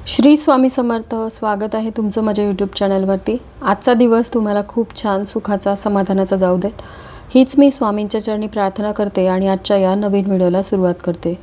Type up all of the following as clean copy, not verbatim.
श्री स्वामी समर्थ. स्वागत आहे तुमचं माझ्या यूट्यूब चॅनलवरती. आजचा दिवस तुम्हाला खूप छान सुखाचा समाधानाचा जाऊ देत, हीच मी स्वामींच्या चरणी प्रार्थना करते आणि आजच्या या नवीन व्हिडिओला सुरुवात करते.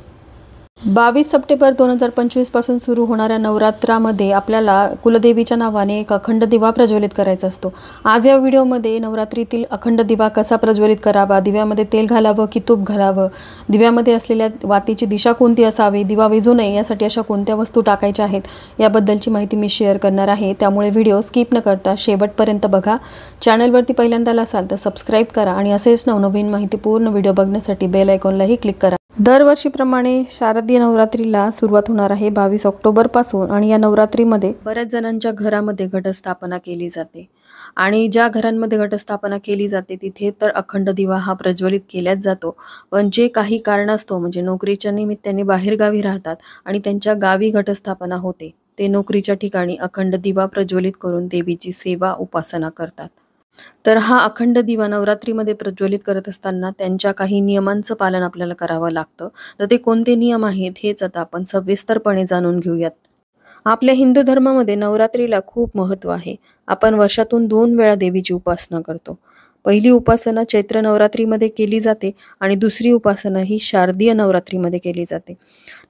22 सप्टेंबर 2025 पासून सुरू होणाऱ्या नवरात्रामध्ये आपल्याला कुलदेवीच्या नावाने एक अखंड दिवा प्रज्वलित करायचा असतो. आज या व्हिडिओमध्ये नवरात्रीतील अखंड दिवा कसा प्रज्वलित करावा, दिव्यामध्ये तेल घालावं की तूप घालावं, दिव्यामध्ये असलेल्या वातीची दिशा कोणती असावी, दिवा विझू नये यासाठी अशा कोणत्या वस्तू टाकायच्या आहेत याबद्दलची माहिती मी शेअर करणार आहे. त्यामुळे व्हिडिओ स्किप न करता शेवटपर्यंत बघा. चॅनलवरती पहिल्यांदा असाल तर सबस्क्राईब करा आणि असेच नवनवीन माहितीपूर्ण व्हिडिओ बघण्यासाठी बेल आयकॉनलाही क्लिक करा. दरवर्षीप्रमाणे शारदीय नवरात्रीला सुरुवात होणार आहे 22 ऑक्टोबर पासून आणि या नवरात्रीमध्ये बऱ्याच जणांच्या घरामध्ये घटस्थापना केली जाते आणि ज्या घरांमध्ये घटस्थापना केली जाते तिथे तर अखंड दिवा हा प्रज्वलित केलाच जातो. पण जे काही कारणास्तव म्हणजे नोकरीच्या निमित्ताने बाहेरगावी राहतात आणि त्यांच्या गावी घटस्थापना होते, ते नोकरीच्या ठिकाणी अखंड दिवा प्रज्वलित करून देवीची सेवा उपासना करतात. तर हा अखंड दिवा नवरात्रीमध्ये प्रज्वलित करत असताना त्यांच्या काही नियमांचं पालन आपल्याला करावं लागतं. तर ते कोणते नियम आहेत हेच आता आपण सविस्तरपणे जाणून घेऊयात. आपल्या हिंदू धर्मामध्ये नवरात्रीला खूप महत्त्व आहे. आपण वर्षातून 2 वेळा देवीची उपासना करतो. पहिली उपासना चैत्र नवरात्रीमध्ये केली जाते आणि दुसरी उपासना ही शारदीय नवरात्रीमध्ये केली जाते.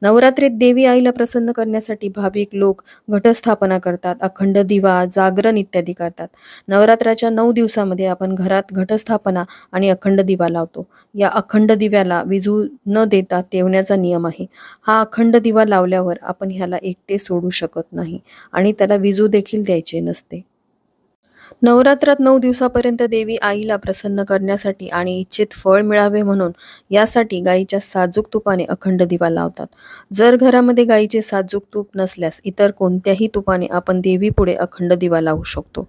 नवरात्रीत देवी आईला प्रसन्न करण्यासाठी भाविक लोक घटस्थापना करतात, अखंड दिवा, जागरण इत्यादी करतात. नवरात्राच्या 9 दिवसामध्ये आपण घरात घटस्थापना आणि अखंड दिवा लावतो. या अखंड दिव्याला विझू न देता ठेवण्याचा नियम आहे. हा अखंड दिवा लावल्यावर आपण ह्याला एकटे सोडू शकत नाही आणि त्याला विझू देखील द्यायचे नसते. नवरात्रात 9 दिवसापर्यंत देवी आईला प्रसन्न करण्यासाठी आणि इच्छित फळ मिळावे म्हणून यासाठी गाईच्या साजूक तुपाने अखंड दिवा लावतात. जर घरामध्ये गाईचे साजूक तूप नसल्यास इतर कोणत्याही तुपाने आपण देवीपुढे अखंड दिवा लावू शकतो.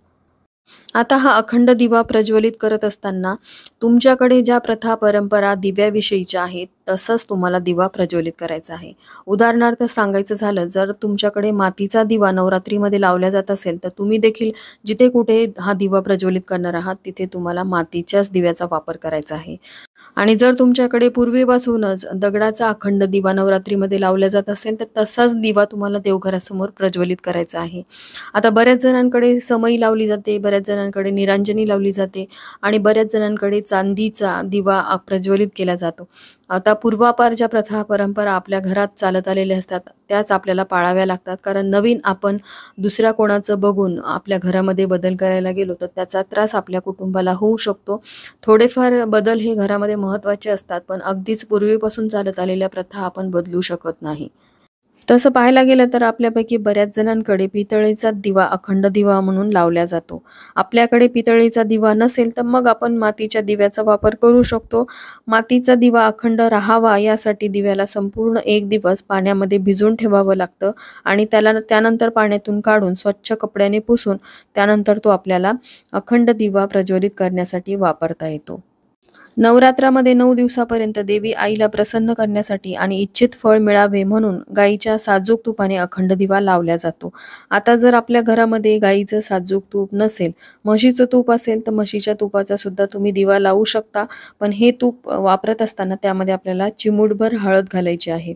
आता हा अखंड दिवा प्रज्वलित करत असताना तुमच्याकडे ज्या प्रथा परंपरा दिव्याविषयीच्या आहेत तसंच तुम्हाला दिवा प्रज्वलित करायचा आहे. उदाहरणार्थ सांगायचं झालं, जर तुमच्याकडे मातीचा दिवा नवरात्रीमध्ये लावला जात असेल तर तुम्ही देखील जिथे कुठे हा दिवा प्रज्वलित करणार आहात तिथे तुम्हाला मातीच्याच दिव्याचा वापर करायचा आहे. आणि जर तुमच्याकडे पूर्वीपासूनच दगडाचा अखंड दिवा नवरात्रीमध्ये लावला जात असेल तर तसाच दिवा तुम्हाला देवघरासमोर प्रज्वलित करायचा आहे. आता बऱ्याच जणांकडे समई लावली जाते, बऱ्याच जणांकडे निरांजनी लावली जाते आणि बऱ्याच जणांकडे चांदीचा दिवा प्रज्वलित केला जातो. आता पूर्वापार ज्या प्रथा परंपरा आपल्या घरात चालत आलेल्या असतात त्याच आपल्याला पाळाव्या लागतात, कारण नवीन आपण दुसऱ्या कोणाचं बघून आपल्या घरामध्ये बदल करायला गेलो तर त्याचा त्रास आपल्या कुटुंबाला होऊ शकतो. थोडेफार बदल हे घरामध्ये महत्त्वाचे असतात, पण अगदीच पूर्वीपासून चालत आलेल्या प्रथा आपण बदलू शकत नाही. तसं पाहायला गेलं तर आपल्यापैकी बऱ्याच जणांकडे पितळेचा दिवा अखंड दिवा म्हणून लावला जातो. आपल्याकडे पितळेचा दिवा नसेल तर मग आपण मातीच्या दिव्याचा वापर करू शकतो. मातीचा दिवा अखंड राहावा यासाठी दिव्याला संपूर्ण 1 दिवस पाण्यामध्ये भिजवून ठेवावं लागतं आणि त्यानंतर पाण्यातून काढून स्वच्छ कपड्याने पुसून त्यानंतर तो आपल्याला अखंड दिवा प्रज्वलित करण्यासाठी वापरता येतो. नवरात्रामध्ये 9 दिवसापर्यंत देवी आईला प्रसन्न करण्यासाठी आणि इच्छित फळ मिळावे म्हणून गाईच्या साजूक तुपाने अखंड दिवा लावला जातो. आता जर आपल्या घरामध्ये गाईचं साजूक तूप नसेल, म्हशीचं तूप असेल तर म्हशीच्या तुपाचा सुद्धा तुम्ही दिवा लावू शकता. पण हे तूप वापरत असताना त्यामध्ये आपल्याला चिमूटभर हळद घालायची आहे.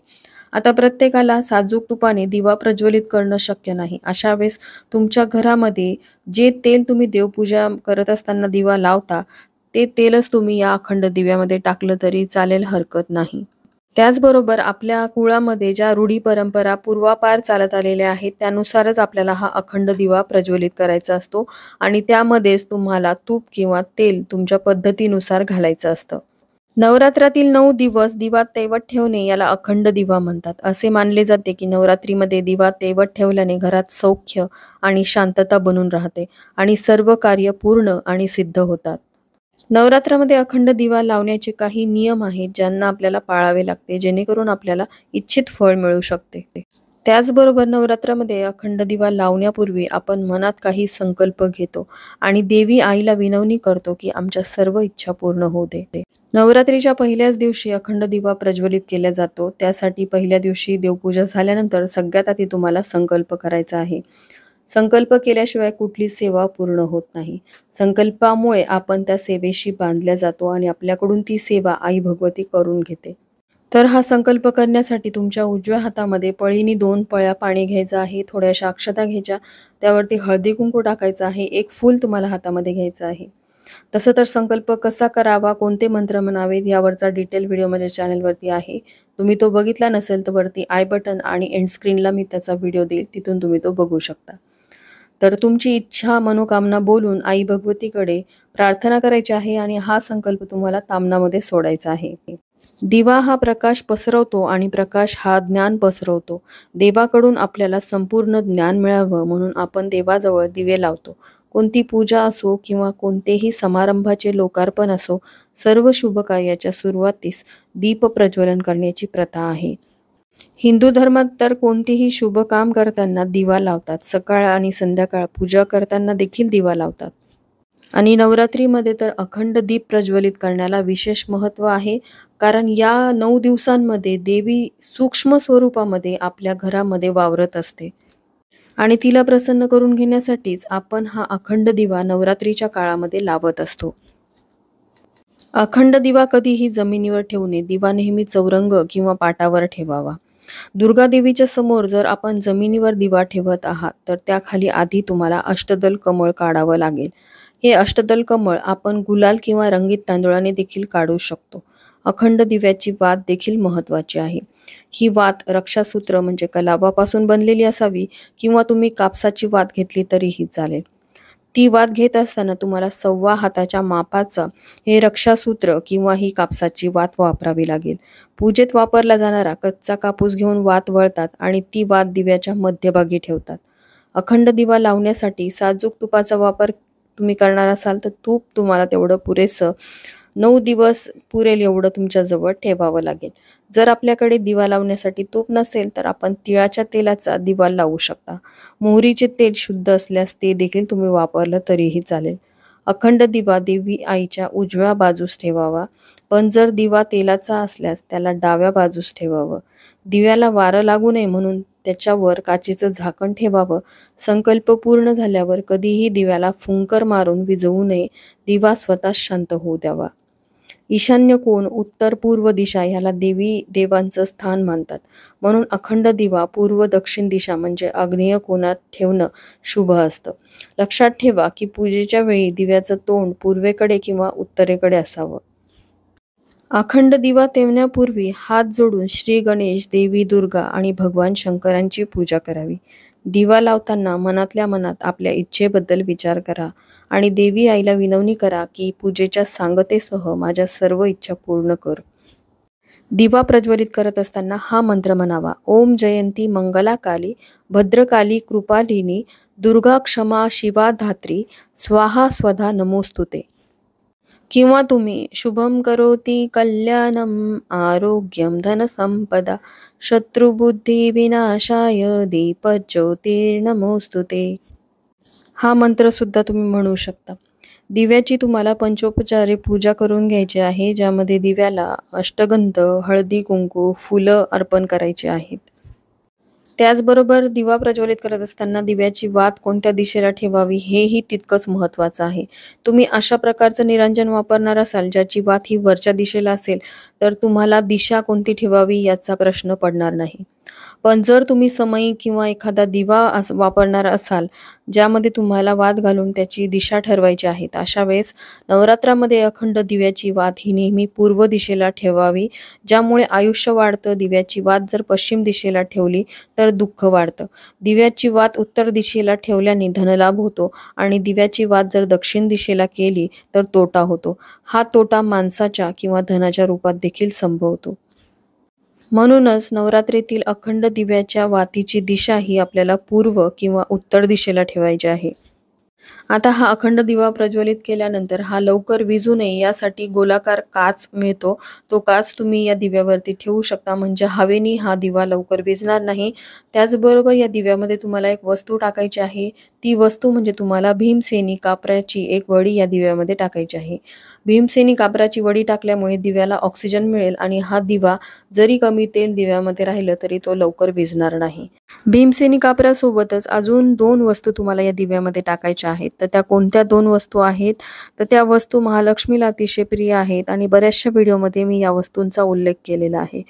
आता प्रत्येकाला साजूक तुपाने दिवा प्रज्वलित करणं शक्य नाही. अशा वेळेस तुमच्या घरामध्ये जे तेल तुम्ही देवपूजा करत असताना दिवा लावता ते तेलच तुम्ही या अखंड दिव्यामध्ये टाकलं तरी चालेल, हरकत नाही. त्याचबरोबर आपल्या कुळामध्ये ज्या रूढी परंपरा पूर्वापार चालत आलेल्या आहेत त्यानुसारच आपल्याला हा अखंड दिवा प्रज्वलित करायचा असतो आणि त्यामध्येच तुम्हाला तूप किंवा तेल तुमच्या पद्धतीनुसार घालायचं असतं. नवरात्रातील 9 दिवस दिवा तेवत ठेवणे याला अखंड दिवा म्हणतात. असे मानले जाते की नवरात्रीमध्ये दिवा तेवत ठेवल्याने घरात सौख्य आणि शांतता बनून राहते आणि सर्व कार्य पूर्ण आणि सिद्ध होतात. नवरात्रामध्ये अखंड दिवा लावण्याचे काही नियम आहेत ज्यांना आपल्याला पाळावे लागते, जेणेकरून आपल्याला इच्छित फळ मिळू शकते. त्याचबरोबर नवरात्रामध्ये अखंड दिवा लावण्यापूर्वी आपण मनात काही संकल्प घेतो आणि देवी आईला विनवणी करतो की आमच्या सर्व इच्छा पूर्ण होऊ दे. नवरात्रीच्या पहिल्याच दिवशी अखंड दिवा प्रज्वलित केला जातो. त्यासाठी पहिल्या दिवशी देवपूजा झाल्यानंतर सगळ्यात आधी तुम्हाला संकल्प करायचा आहे. संकल्प केल्याशिवाय कुठली सेवा पूर्ण होत नाही. संकल्पामुळे आपण त्या सेवेशी बांधल्या जातो आणि आपल्याकडून ती सेवा आई भगवती करून घेते. तर हा संकल्प करण्यासाठी तुमच्या उजव्या हातामध्ये पळीने 2 पळ्या पाणी घ्यायचं आहे, थोड्याशा अक्षता घ्यायच्या, त्यावरती हळदी कुंकू टाकायचं आहे, एक फूल तुम्हाला हातामध्ये घ्यायचं आहे. तसं तर संकल्प कसा करावा, कोणते मंत्र म्हणावेत यावरचा डिटेल व्हिडिओ माझ्या चॅनलवरती आहे. तुम्ही तो बघितला नसेल तर वरती आय बटन आणि एंड स्क्रीनला मी त्याचा व्हिडिओ देईल, तिथून तुम्ही तो बघू शकता. तर तुमची इच्छा मनोकामना बोलून आई भगवतीकडे प्रार्थना करायची आहे आणि हा संकल्प तुम्हाला तामनामध्ये सोडायचा आहे. दिवा हा प्रकाश पसरवतो आणि प्रकाश हा ज्ञान पसरवतो. देवाकडून आपल्याला संपूर्ण ज्ञान मिळावं म्हणून आपण देवाजवळ दिवे लावतो. कोणती पूजा असो किंवा कोणतेही समारंभाचे लोकार्पण असो, सर्व शुभ कार्याच्या सुरुवातीस दीप प्रज्वलन करण्याची प्रथा आहे. हिंदू धर्मात तर कोणतेही शुभ काम करताना दिवा लावतात. सकाळ आणि संध्याकाळ पूजा करताना देखील दिवा लावतात. आणि नवरात्रीमध्ये तर अखंड दीप प्रज्वलित करण्याला विशेष महत्त्व आहे. कारण या 9 दिवसांमध्ये देवी सूक्ष्म स्वरूपामध्ये आपल्या घरामध्ये वावरत असते. आणि तिला प्रसन्न करून घेण्यासाठीच आपण हा अखंड दिवा नवरात्रीच्या काळामध्ये लावत असतो. अखंड दिवा कधीही जमिनीवर ठेवू नये. दिवा नेहमी चौरंग किंवा पाटावर ठेवावा. दुर्गा देवीच्या समोर जर आपण जमिनीवर दिवा ठेवत आहात तर त्याखाली आधी तुम्हाला अष्टदल कमळ काढावं लागेल. हे अष्टदल कमळ आपण गुलाल किंवा रंगीत तांदूळाने देखील काढू शकतो. अखंड दिव्याची वात देखील महत्त्वाची आहे. ही वात रक्षासूत्र म्हणजे कलाबापासून बनलेली असावी किंवा तुम्ही कापसाची वात घेतली तरीही चालेल. ती वात घेत असताना तुम्हाला 1.25 हाताच्या मापाचं हे रक्षासूत्र किंवा ही कापसाची वात वापरावी लागेल. पूजेत वापरला जाणारा कच्चा कापूस घेऊन वात वळतात आणि ती वात दिव्याच्या मध्यभागी ठेवतात. अखंड दिवा लावण्यासाठी साजूक तुपाचा वापर तुम्ही करणार असाल तर तूप तुम्हाला तेवढं पुरेसं 9 दिवस पुरेल एवढं तुमच्याजवळ ठेवावं लागेल. जर आपल्याकडे दिवा लावण्यासाठी तूप नसेल तर आपण तिळाच्या तेलाचा दिवा लावू शकता. मोहरीचे तेल शुद्ध असल्यास ते देखील तुम्ही वापरलं तरीही चालेल. अखंड दिवा देवी आईच्या उजव्या बाजूस ठेवावा. पण जर दिवा तेलाचा असल्यास त्याला डाव्या बाजूस ठेवावं. दिव्याला वारं लागू नये म्हणून त्याच्यावर काचेचं झाकण ठेवावं. संकल्प पूर्ण झाल्यावर कधीही दिव्याला फुंकर मारून विझवू नये. दिवा स्वतः शांत होऊ द्यावा. ईशान्य कोण, उत्तर पूर्व दिशा ह्याला देवी देवांचं स्थान मानतात. म्हणून अखंड दिवा पूर्व दक्षिण दिशा म्हणजे आग्नेय कोणात ठेवणं शुभ असतं. लक्षात ठेवा की पूजेच्या वेळी दिव्याचं तोंड पूर्वेकडे किंवा उत्तरेकडे असावं. अखंड दिवा तेवण्यापूर्वी हात जोडून श्री गणेश, देवी दुर्गा आणि भगवान शंकरांची पूजा करावी. दिवा लावताना मनातल्या मनात आपल्या इच्छेबद्दल विचार करा आणि देवी आईला विनवणी करा की पूजेच्या सांगतेसह माझ्या सर्व इच्छा पूर्ण कर. दिवा प्रज्वलित करत असताना हा मंत्र म्हणावा. ओम जयंती मंगला काली भद्रकाली कृपालिनी दुर्गा क्षमा शिवा धात्री स्वाहा स्वधा नमोस्तुते. किंवा तुम्ही शुभम करोती कल्याणम आरोग्यम धनसंपदा शत्रुबुद्धी विनाशाय दीपज्योतिर्नमोस्तुते हा मंत्र सुद्धा तुम्ही म्हणू शकता. दिव्याची तुम्हाला पंचोपचारे पूजा करून घ्यायची आहे, ज्यामध्ये दिव्याला अष्टगंध, हळदी कुंकू, फुलं अर्पण करायची आहेत. त्याचबरोबर दिवा प्रज्वलित करत असताना दिव्याची वात कोणत्या दिशेला ठेवावी हेही तितकंच महत्त्वाचं आहे. तुम्ही अशा प्रकारचं निरंजन वापरणार असाल ज्याची वात ही वरच्या दिशेला असेल तर तुम्हाला दिशा कोणती ठेवावी याचा प्रश्न पडणार नाही. पण जर तुम्ही समई किंवा एखादा दिवा वापरणार असाल ज्यामध्ये तुम्हाला वात घालून त्याची दिशा ठरवायची आहे, अशा वेळेस नवरात्रामध्ये अखंड दिव्याची वात ही नेहमी पूर्व दिशेला ठेवावी, ज्यामुळे आयुष्य वाढतं. दिव्याची वात जर पश्चिम दिशेला ठेवली तर दुःख वाढतं. दिव्याची वात उत्तर दिशेला ठेवल्याने धनलाभ होतो आणि दिव्याची वात जर दक्षिण दिशेला केली तर तोटा होतो. हा तोटा माणसाच्या किंवा धनाच्या रूपात देखील संभवतो. म्हणूनच नवरात्रीतील अखंड दिव्याच्या वातीची दिशा ही आपल्याला पूर्व किंवा उत्तर दिशेला ठेवायची आहे. आता हा अखंड दिवा प्रज्वलित केल्यानंतर हा लवकर विझू नये यासाठी गोलाकार काच मिळतो. तो काच तुम्ही या दिव्यावरती ठेवू शकता, म्हणजे हवेनी हा दिवा लवकर विझणार नाही. त्याचबरोबर या दिव्यामध्ये तुम्हाला एक वस्तू टाकायची आहे. ती वस्तू म्हणजे तुम्हाला भीमसेनी कापराची एक वडी या दिव्यामध्ये टाकायची आहे. भीमसेनी कापराची वडी टाकल्यामुळे दिव्याला ऑक्सिजन मिळेल आणि हा दिवा जरी कमी तेल दिव्यामध्ये राहिलं तरी तो लवकर विझणार नाही. भीमसेनी कापरासोबतच अजून 2 वस्तू तुम्हाला या दिव्यामध्ये टाकायच्या करायच्या आहेत. तर त्या कोणत्या 2 वस्तू आहेत? तर त्या वस्तू महालक्ष्मीला अतिशय प्रिय आहेत आणि बऱ्याचशा व्हिडिओमध्ये मी या वस्तूंचा उल्लेख केलेला आहे.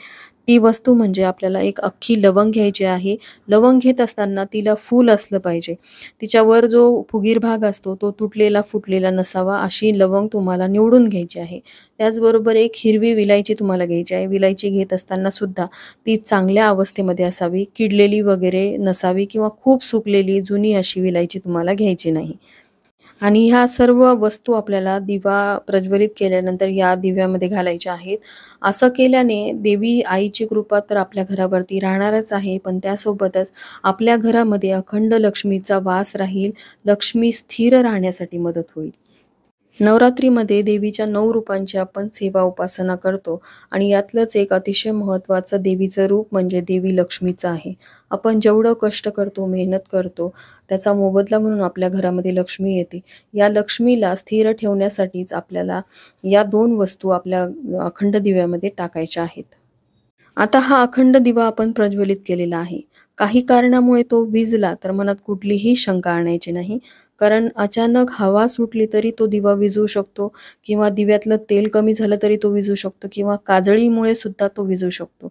ती वस्तू म्हणजे आपल्याला एक अख्खी लवंग घ्यायची आहे. लवंग घेत असताना तिला फूल असलं पाहिजे. तिच्यावर जो फुगीर भाग असतो तो तुटलेला फुटलेला नसावा, अशी लवंग तुम्हाला निवडून घ्यायची आहे. त्याचबरोबर एक हिरवी विलायची तुम्हाला घ्यायची आहे. विलायची घेत असताना सुद्धा ती चांगल्या अवस्थेमध्ये असावी, किडलेली वगैरे नसावी किंवा खूप सुकलेली जुनी अशी विलायची तुम्हाला घ्यायची नाही. आणि ह्या सर्व वस्तू आपल्याला दिवा प्रज्वलित केल्यानंतर या दिव्यामध्ये घालायच्या आहेत. असं केल्याने देवी आईची कृपा तर आपल्या घरावरती राहणारच आहे, पण त्यासोबतच आपल्या घरामध्ये अखंड लक्ष्मीचा वास राहील, लक्ष्मी स्थिर राहण्यासाठी मदत होईल. नवरात्रीमध्ये देवीच्या 9 रूपांची आपण सेवा उपासना करतो आणि यातलंच एक अतिशय महत्त्वाचं देवीचं रूप म्हणजे देवी लक्ष्मीचं आहे. आपण जेवढं कष्ट करतो, मेहनत करतो, त्याचा मोबदला म्हणून आपल्या घरामध्ये लक्ष्मी येते. या लक्ष्मीला स्थिर ठेवण्यासाठीच आपल्याला या 2 वस्तू आपल्या अखंड दिव्यामध्ये टाकायच्या आहेत. आता हा अखंड दिवा आपण प्रज्वलित केलेला आहे. काही कारणामुळे तो विझला तर मनात कुठलीही शंका आणायची नाही. कारण अचानक हवा सुटली तरी तो दिवा विझू शकतो किंवा दिव्यातलं तेल कमी झालं तरी तो विझू शकतो किंवा काजळीमुळे सुद्धा तो विझू शकतो.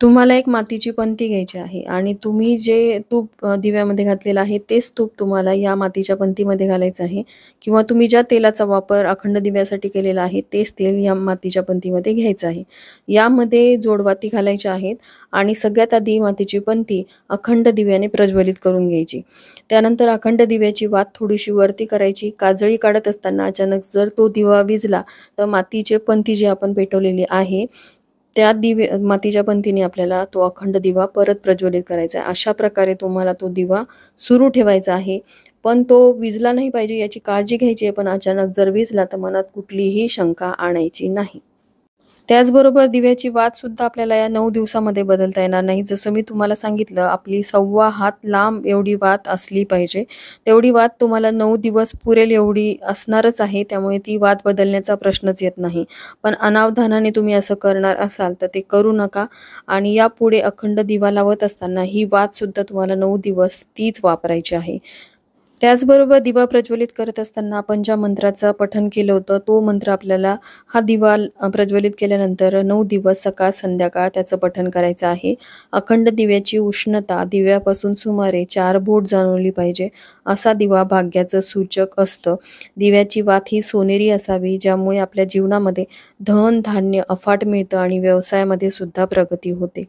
तुम्हाला एक मातीची पंती घ्यायची आहे आणि तुम्ही जे तूप दिव्यामध्ये घातलेलं आहे तेच तूप तुम्हाला या मातीच्या पंतीमध्ये घालायचं आहे किंवा तुम्ही ज्या तेलाचा वापर अखंड दिव्यासाठी केलेला आहे तेच तेल या मातीच्या पंतीमध्ये घ्यायचं आहे. यामध्ये जोडवाती घालायच्या आहेत आणि सगळ्यात आधी मातीची पंती अखंड दिव्याने प्रज्वलित करून घ्यायची. त्यानंतर अखंड दिव्याची वात थोडीशी वरती करायची. काजळी काढत असताना अचानक जर तो दिवा विझला तर मातीची पंती जी आपण पेटवलेली आहे त्या मातीच्या पंतीने आपल्याला तो अखंड दिवा परत प्रज्वलित करायचा आहे. अशा प्रकारे तुम्हाला तो दिवा सुरू ठेवायचा आहे. पण तो विझला नाही पाहिजे याची काळजी घ्यायची आहे. पण अचानक जर विझला तर मनात कुठलीही शंका आणायची नाही. त्याचबरोबर दिव्याची वात सुद्धा आपल्याला या 9 दिवसामध्ये बदलता येणार नाही. जसं मी तुम्हाला सांगितलं आपली 1.25 हात लांब एवढी वात असली पाहिजे. तेवढी वात तुम्हाला 9 दिवस पुरेल एवढी असणारच आहे. त्यामुळे ती वात बदलण्याचा प्रश्नच येत नाही. पण अनावधानाने तुम्ही असं करणार असाल तर ते करू नका आणि यापुढे अखंड दिवा लावत असताना ही वात सुद्धा तुम्हाला 9 दिवस तीच वापरायची आहे. त्याचबरोबर दिवा प्रज्वलित करत असताना आपण ज्या मंत्राचं पठण केलं होतं तो मंत्र आपल्याला हा दिवा प्रज्वलित केल्यानंतर 9 दिवस सकाळ संध्याकाळ त्याचं पठण करायचं आहे. अखंड दिव्याची उष्णता दिव्यापासून सुमारे 4 बोट जाणवली पाहिजे. असा दिवा भाग्याचं सूचक असतं. दिव्याची वात ही सोनेरी असावी ज्यामुळे आपल्या जीवनामध्ये धन धान्य अफाट मिळतं आणि व्यवसायामध्ये सुद्धा प्रगती होते.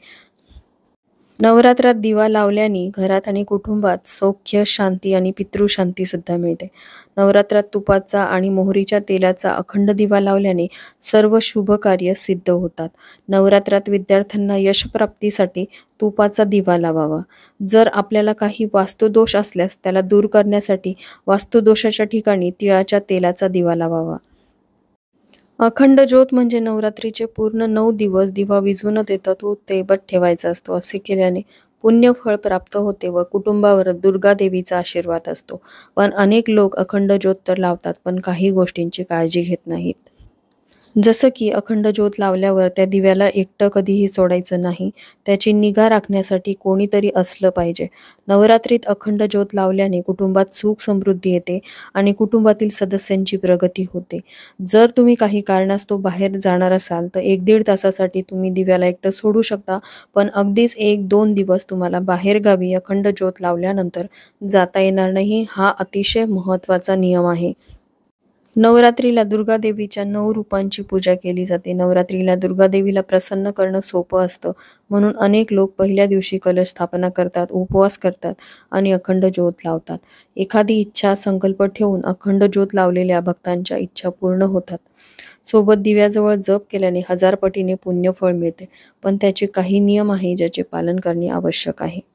नवरात्रात दिवा लावल्याने घरात आणि कुटुंबात सौख्य, शांती आणि पितृशांती सुद्धा मिळते. नवरात्रात तुपाचा आणि मोहरीच्या तेलाचा अखंड दिवा लावल्याने सर्व शुभ कार्य सिद्ध होतात. नवरात्रात विद्यार्थ्यांना यशप्राप्तीसाठी तुपाचा दिवा लावावा. जर आपल्याला काही वास्तुदोष असल्यास त्याला दूर करण्यासाठी वास्तुदोषाच्या ठिकाणी तिळाच्या तेलाचा दिवा लावावा. अखंड ज्योत म्हणजे नवरात्रीचे पूर्ण 9 दिवस दिवा विझू न देता तो तेबत ठेवायचा असतो. असे केल्याने पुण्यफळ प्राप्त होते व कुटुंबावर दुर्गा देवीचा आशीर्वाद असतो. पण अनेक लोक अखंड ज्योत तर लावतात पण काही गोष्टींची काळजी घेत नाहीत. जसं की अखंड ज्योत लावल्यावर त्या दिव्याला एकटं कधीही सोडायचं नाही. त्याची निगा राखण्यासाठी कोणीतरी असलं पाहिजे. नवरात्रीत अखंड ज्योत लावल्याने कुटुंबात सुख समृद्धी येते आणि कुटुंबातील सदस्यांची प्रगती होते. जर तुम्ही काही कारणास्तव बाहेर जाणार असाल तर 1-1.5 तासासाठी तुम्ही दिव्याला एकटं सोडू शकता. पण अगदीच 1-2 दिवस तुम्हाला बाहेरगावी अखंड ज्योत लावल्यानंतर जाता येणार नाही. हा अतिशय महत्त्वाचा नियम आहे. नवरात्रीला दुर्गा देवीच्या 9 रूपांची पूजा केली जाते. नवरात्रीला दुर्गा देवीला प्रसन्न करणं सोपं असतं. म्हणून अनेक लोक पहिल्या दिवशी कलश स्थापना करतात, उपवास करतात आणि अखंड ज्योत लावतात. एखादी इच्छा संकल्प ठेवून अखंड ज्योत लावलेल्या भक्तांच्या इच्छा पूर्ण होतात. सोबत दिव्याजवळ जप केल्याने 1000 पटीने पुण्यफळ मिळते. पण त्याचे काही नियम आहे ज्याचे पालन करणे आवश्यक आहे.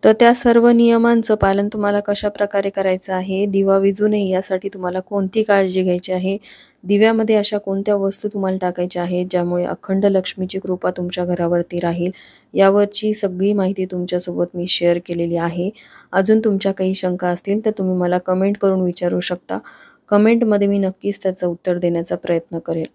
तर त्या सर्व नियमांचं पालन तुम्हाला कशा प्रकारे करायचं आहे, दिवा विझू नये यासाठी तुम्हाला कोणती काळजी घ्यायची आहे, दिव्यामध्ये अशा कोणत्या वस्तू तुम्हाला टाकायच्या आहेत ज्यामुळे अखंड लक्ष्मीची कृपा तुमच्या घरावरती राहील, यावरची सगळी माहिती तुमच्यासोबत मी शेअर केलेली आहे. अजून तुमच्या काही शंका असतील तर तुम्ही मला कमेंट करून विचारू शकता. कमेंटमध्ये मी नक्कीच त्याचं उत्तर देण्याचा प्रयत्न करेल.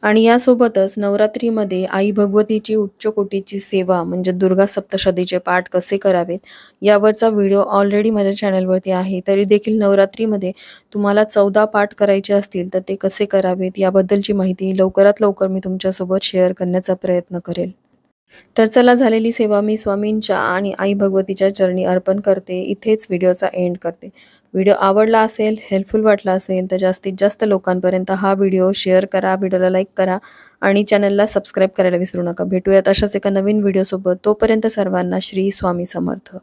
आणि यासोबतच नवरात्रीमध्ये आई भगवतीची उच्च कोटीची सेवा म्हणजे दुर्गा सप्तशतीचे पाठ कसे करावेत यावरचा व्हिडिओ ऑलरेडी माझ्या चॅनलवरती आहे. तरी देखील नवरात्रीमध्ये तुम्हाला 14 पाठ करायचे असतील तर ते कसे करावेत याबद्दलची माहिती लवकरात लवकर मी तुमच्यासोबत शेअर करण्याचा प्रयत्न करेल. तर चला, झालेली सेवा मी स्वामींच्या आणि आई भगवतीच्या चरणी अर्पण करते. इथेच व्हिडिओचा एंड करते. व्हिडिओ आवडला असेल, हेल्पफुल वाटला असेल तर जास्तीत जास्त लोकांपर्यंत हा व्हिडिओ शेअर करा, व्हिडिओला लाईक करा आणि चॅनलला सबस्क्राईब करायला विसरू नका. भेटूयात अशाच एका नवीन व्हिडिओसोबत. तोपर्यंत सर्वांना श्री स्वामी समर्थ.